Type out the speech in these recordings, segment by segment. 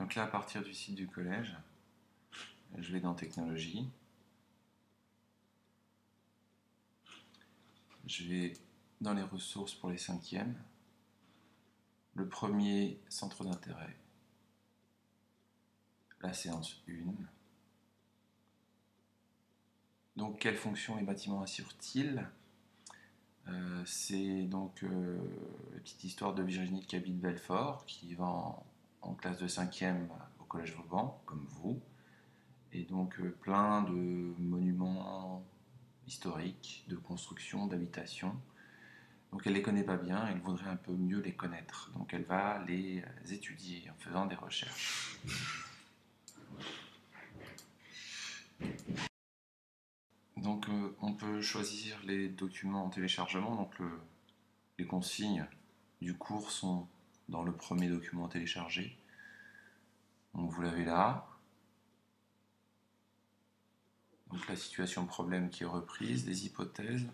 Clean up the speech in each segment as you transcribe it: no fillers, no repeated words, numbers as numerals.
Donc là, à partir du site du collège, je vais dans Technologie. Je vais dans les ressources pour les cinquièmes. Le premier centre d'intérêt, la séance 1. Donc, quelle fonction les bâtiments assurent-ils? C'est donc la petite histoire de Virginie qui habite Belfort, qui va en classe de 5e au collège Vauban, comme vous. Et donc plein de monuments historiques, de construction, d'habitation. Donc elle ne les connaît pas bien, elle voudrait un peu mieux les connaître. Donc elle va les étudier en faisant des recherches. Donc on peut choisir les documents en téléchargement. Donc les consignes du cours sont dans le premier document téléchargé. Donc vous l'avez là. Donc la situation problème qui est reprise, les hypothèses.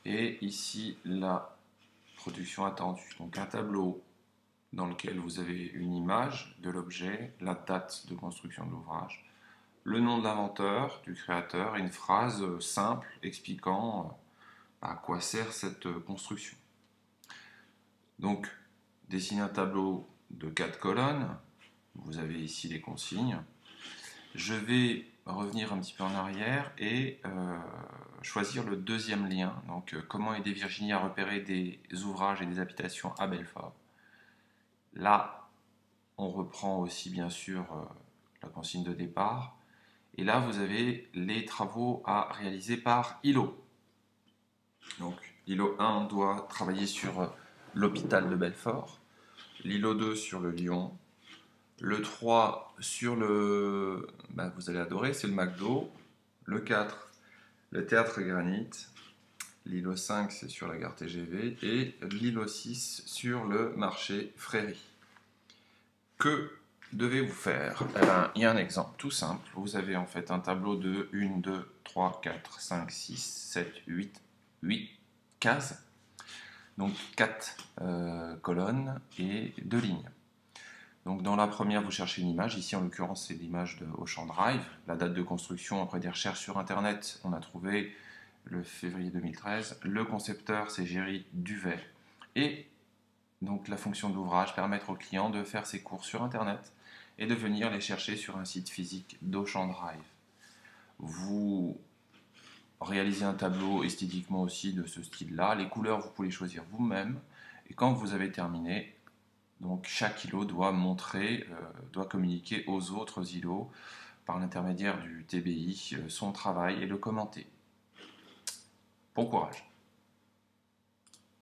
Et ici la production attendue. Donc un tableau dans lequel vous avez une image de l'objet, la date de construction de l'ouvrage, le nom de l'inventeur, du créateur, et une phrase simple expliquant à quoi sert cette construction. Donc, dessinez un tableau de 4 colonnes. Vous avez ici les consignes. Je vais revenir un petit peu en arrière et choisir le deuxième lien. Donc, comment aider Virginie à repérer des ouvrages et des habitations à Belfort. Là, on reprend aussi bien sûr la consigne de départ. Et là, vous avez les travaux à réaliser par îlot. Donc, l'îlot 1 doit travailler sur l'hôpital de Belfort, l'îlot 2 sur le Lyon, le 3 sur le... vous allez adorer, c'est le McDo, le 4, le théâtre Granit, l'îlot 5 c'est sur la gare TGV et l'îlot 6 sur le marché Fréry. Que devez-vous faire? Il y a un exemple tout simple. Vous avez en fait un tableau de 1, 2, 3, 4, 5, 6, 7, 8 cases. Donc 4 colonnes et 2 lignes. Donc dans la première, vous cherchez une image. Ici, en l'occurrence, c'est l'image de Auchan Drive. La date de construction, après des recherches sur Internet, on a trouvé le février 2013. Le concepteur, c'est Géry Duvet. Et donc la fonction de l'ouvrage, permettre au client de faire ses courses sur Internet et de venir les chercher sur un site physique d'Auchan Drive. Vous réalisez un tableau esthétiquement aussi de ce style-là. Les couleurs, vous pouvez les choisir vous-même. Et quand vous avez terminé, donc chaque îlot doit doit communiquer aux autres îlots par l'intermédiaire du TBI son travail et le commenter. Bon courage!